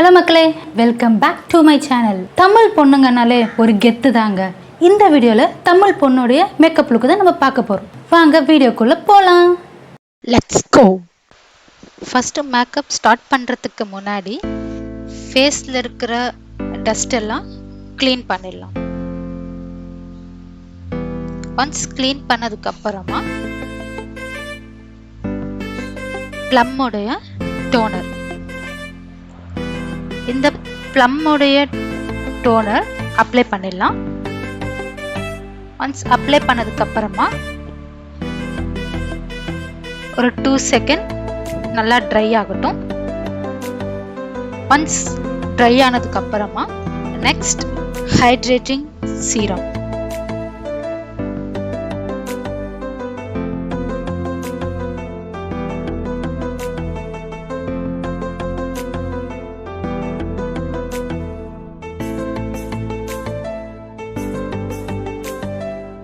Hello மக்களே, welcome back to my channel. Tamil பொண்ணுங்கனாலே ஒரு கெத்து தாங்க. இந்த வீடியோவில் தமிழ் பொண்ணுடைய மேக்கப் லுக்கு தான் நம்ம பார்க்க போகிறோம். வாங்க வீடியோக்குள்ளே போகலாம். Let's go. First makeup start பண்ணுறதுக்கு முன்னாடி ஃபேஸில் இருக்கிற டஸ்ட் எல்லாம் க்ளீன் பண்ணிடலாம். ஒன்ஸ் க்ளீன் பண்ணதுக்கப்புறமா ப்ளம்முடைய டோனர், இந்த ப்ளம்முடைய டோனர் அப்ளை பண்ணிடலாம். ஒன்ஸ் அப்ளை பண்ணதுக்கப்புறமா ஒரு 2 செகண்ட் நல்லா ட்ரை ஆகட்டும். ஒன்ஸ் ட்ரை ஆனதுக்கப்புறமா நெக்ஸ்ட் ஹைட்ரேட்டிங் சீரம்.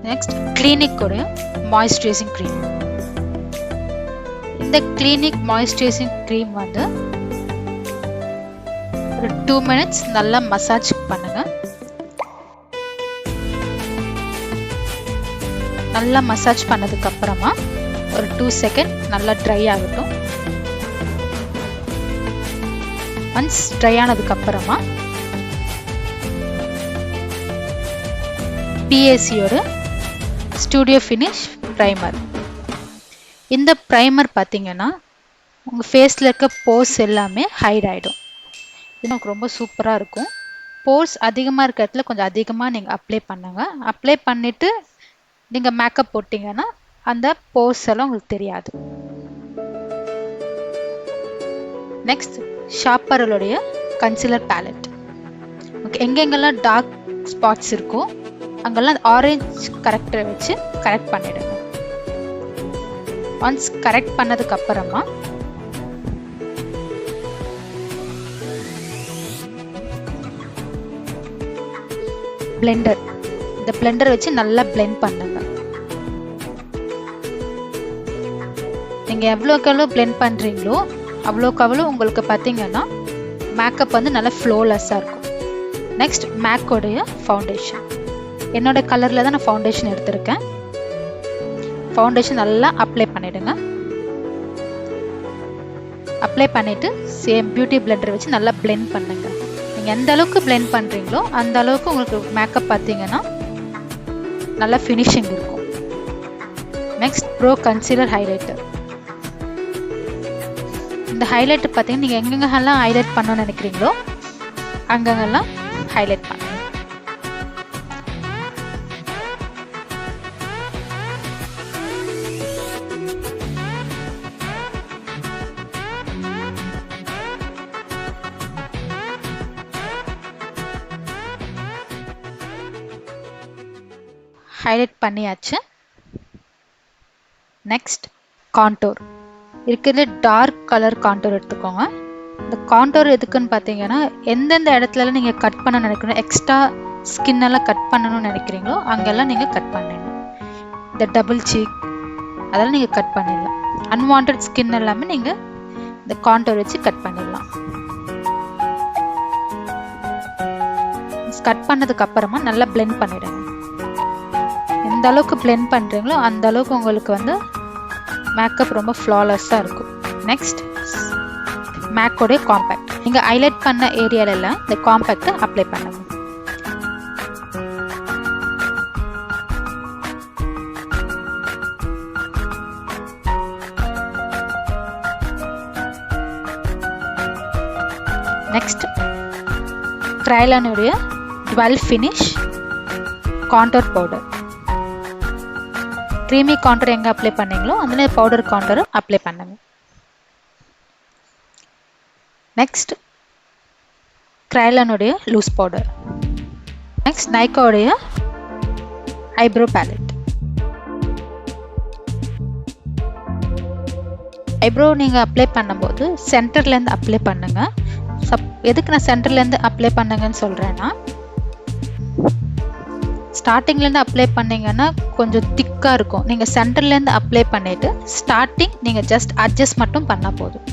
நெக்ஸ்ட் கிளினிக்கோட மாய்ஸ்சரைசிங் க்ரீம். இந்த கிளினிக் மாய்ஸ்சரைசிங் க்ரீம் வந்து ஒரு 2 minutes நல்லா மசாஜ் பண்ணுங்க. நல்லா மசாஜ் பண்ணதுக்கு அப்புறமா ஒரு 2 செகண்ட் நல்லா ட்ரை ஆகட்டும். ஒன்ஸ் ட்ரை ஆனதுக்கு அப்புறமா பிஏசியோட ஸ்டூடியோ ஃபினிஷ் ப்ரைமர். இந்த ப்ரைமர் பார்த்தீங்கன்னா உங்கள் ஃபேஸில் இருக்க போர்ஸ் எல்லாமே ஹைட் ஆகிடும். இது நமக்கு ரொம்ப சூப்பராக இருக்கும். போர்ஸ் அதிகமாக இருக்கிற இடத்துல கொஞ்சம் அதிகமாக நீங்கள் அப்ளை பண்ணுங்க. அப்ளை பண்ணிவிட்டு நீங்கள் மேக்கப் போட்டிங்கன்னா அந்த போர்ஸ் எல்லாம் உங்களுக்கு தெரியாது. நெக்ஸ்ட் ஷாப்பரலுடைய கன்சிலர் பேலட். ஓகே, எங்கெங்கெல்லாம் டார்க் ஸ்பாட்ஸ் இருக்கோ அங்கெல்லாம் ஆரஞ்சு கரெக்டரை வச்சு கரெக்ட் பண்ணிடுங்க. ஒன்ஸ் கரெக்ட் பண்ணதுக்கு அப்புறமா பிளெண்டர், இந்த பிளெண்டர் வச்சு நல்லா பிளெண்ட் பண்ணுங்க. நீங்க எவ்வளோக்கு எவ்வளோ பிளெண்ட் பண்றீங்களோ அவ்வளோக்கு அவ்வளோ உங்களுக்கு பார்த்தீங்கன்னா மேக்கப் வந்து நல்லா ஃப்ளோலெஸ்ஸாக இருக்கும். நெக்ஸ்ட் மேக்கோடைய ஃபவுண்டேஷன். என்னோட கலரில் தான் நான் ஃபவுண்டேஷன் எடுத்திருக்கேன். ஃபவுண்டேஷன் நல்லா அப்ளை பண்ணிடுங்க. அப்ளை பண்ணிவிட்டு சேம் பியூட்டி பிளெண்டர் வச்சு நல்லா பிளெண்ட் பண்ணுங்க. நீங்கள் எந்த அளவுக்கு பிளெண்ட் பண்ணுறீங்களோ அந்த அளவுக்கு உங்களுக்கு மேக்கப் பார்த்தீங்கன்னா நல்லா ஃபினிஷிங் இருக்கும். Next bro concealer highlighter. இந்த ஹைலைட்டர் பார்த்தீங்கன்னா நீங்கள் எங்கெங்கெல்லாம் ஹைலைட் பண்ணணும்னு நினைக்கிறீங்களோ அங்கங்கெல்லாம் ஹைலைட் பண்ணுங்க. ஹைலைட் பண்ணியாச்சு. Next contour. இருக்கிறதுல டார்க் கலர் கான்டோர் எடுத்துக்கோங்க. இந்த கான்டோர் எதுக்குன்னு பார்த்தீங்கன்னா எந்தெந்த இடத்துலலாம் நீங்கள் கட் பண்ண நினைக்கணும், எக்ஸ்ட்ரா ஸ்கின்னெல்லாம் கட் பண்ணணும்னு நினைக்கிறீங்களோ அங்கெல்லாம் நீங்கள் கட் பண்ணிடணும். இந்த டபுள் சீக் அதெல்லாம் நீங்கள் கட் பண்ணிடலாம். அன்வான்ட் ஸ்கின் எல்லாமே நீங்கள் இந்த கான்டோர் வச்சு கட் பண்ணிடலாம். கட் பண்ணதுக்கு அப்புறமா நல்லா பிளெண்ட் பண்ணிடுங்க. எந்த அளவுக்கு பிளெண்ட் பண்ணுறீங்களோ அந்த அளவுக்கு உங்களுக்கு வந்து மேக்கப் ரொம்ப ஃப்ளாலெஸ்ஸாக இருக்கும். நெக்ஸ்ட் மேக்கோடைய காம்பேக்ட். நீங்கள் ஹைலைட் பண்ண ஏரியாலெல்லாம் இந்த காம்பேக்டை அப்ளை பண்ணுங்க. நெக்ஸ்ட் க்ரைலானுடைய 12 finish contour powder. Creamy contour எங்கே அப்ளை பண்ணீங்களோ அந்த பவுடர் கான்டரை அப்ளை பண்ணுங்க. நெக்ஸ்ட் க்ரைலானுடைய லூஸ் பவுடர். நெக்ஸ்ட் நைக்காவுடைய ஐப்ரோ பேலட். ஐப்ரோ நீங்கள் அப்ளை பண்ணும்போது சென்டர்லேருந்து அப்ளை பண்ணுங்க. எதுக்கு நான் சென்டர்லேருந்து அப்ளை பண்ணுங்கன்னு சொல்கிறேன்னா ஸ்டார்டிங்லேருந்து அப்ளை பண்ணிங்கன்னா கொஞ்சம் திக்காக இருக்கும். நீங்கள் சென்டர்லேருந்து அப்ளை பண்ணிவிட்டு ஸ்டார்டிங் நீங்கள் ஜஸ்ட் அட்ஜஸ்ட் மட்டும் பண்ணால் போதும்.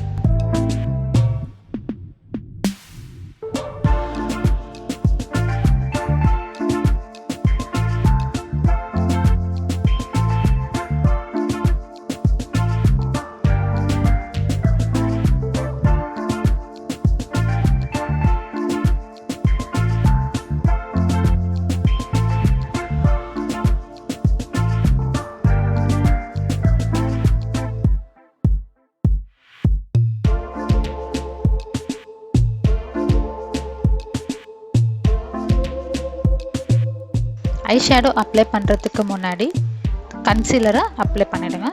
ஐ ஷேடோ அப்ளை பண்ணுறதுக்கு முன்னாடி கன்சீலரை அப்ளை பண்ணிவிடுங்க.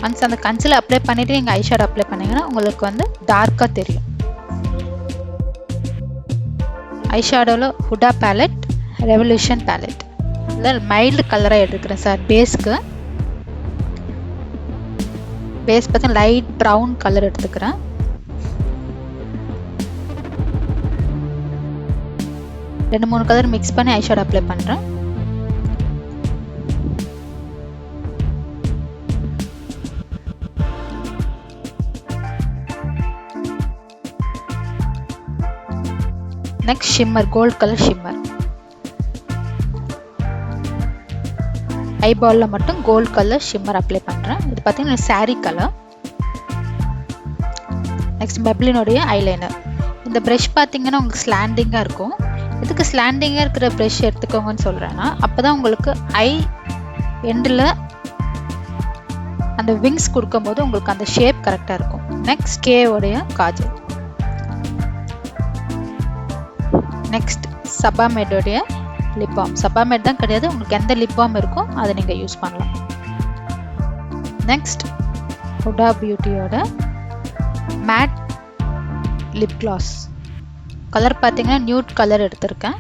ஒன்ஸ் அந்த கன்சீலர் அப்ளை பண்ணிவிட்டு நீங்கள் ஐ ஷேடோ அப்ளை பண்ணிங்கன்னா உங்களுக்கு வந்து டார்க்காக தெரியும். ஐ ஷேடோவில் ஹுடா பேலட், ரெவல்யூஷன் பேலட் இதில் மைல்டு கலராக எடுத்துக்கிறேன் சார். பேஸ்க்கு பேஸ் பார்த்தா லைட் ப்ரௌன் கலர் எடுத்துக்கிறேன். ரெண்டு மூணு கலர் மிக்ஸ் பண்ணி ஐ ஷேடோ அப்ளை பண்ணுறேன். Next shimmer, gold colour shimmer. ஐபாலில் மட்டும் கோல்ட் கலர் ஷிம்மர் அப்ளை பண்ணுறேன். இது பார்த்தீங்கன்னா சாரீ கலர். நெக்ஸ்ட் மெப்ளினோடைய ஐலைனர். இந்த ப்ரஷ் பார்த்தீங்கன்னா உங்களுக்கு ஸ்லாண்டிங்காக இருக்கும். இதுக்கு ஸ்லாண்டிங்காக இருக்கிற ப்ரஷ் எடுத்துக்கோங்கன்னு சொல்கிறேன்னா அப்போ தான் உங்களுக்கு ஐ எண்டில் அந்த விங்ஸ் கொடுக்கும்போது உங்களுக்கு அந்த ஷேப் கரெக்டாக இருக்கும். நெக்ஸ்ட் கேவோடைய காஜல். நெக்ஸ்ட் சபாமேடோடைய லிப் பாம். சபாமேட் தான் கிடையாது, உங்களுக்கு எந்த லிப் பாம் இருக்கோ அதை நீங்கள் யூஸ் பண்ணலாம். நெக்ஸ்ட் ஹுடா பியூட்டியோட மேட் லிப் கிளாஸ். கலர் பார்த்தீங்கன்னா நியூட் கலர் எடுத்திருக்கேன்.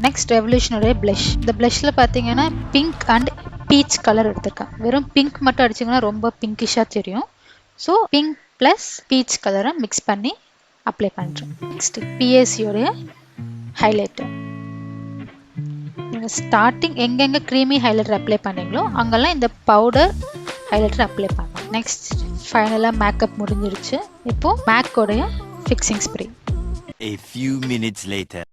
நெக்ஸ்ட் ரெவல்யூஷனுடைய ப்ளஷ். இந்த ப்ளஷில் பார்த்தீங்கன்னா பிங்க் அண்ட் பீச் கலர் எடுத்திருக்கேன். வெறும் பிங்க் மட்டும் அடிச்சிங்கன்னா ரொம்ப பிங்கிஷாக தெரியும். ஸோ பிங்க் ப்ளஸ் பீச் கலரை மிக்ஸ் பண்ணி அப்ளை பண்ணுறேன். நெக்ஸ்ட் பிஎஸ்சியோடைய ஹைலைட்டர். நீங்கள் ஸ்டார்டிங் எங்கெங்கே க்ரீமி ஹைலைட்டர் அப்ளை பண்ணீங்களோ அங்கெல்லாம் இந்த பவுடர் ஹைலைட்டர் அப்ளை பண்ணலாம். நெக்ஸ்ட் ஃபைனலாக மேக்கப் முடிஞ்சிருச்சு. இப்போது மேக்கோடைய fixing spray. A few minutes later.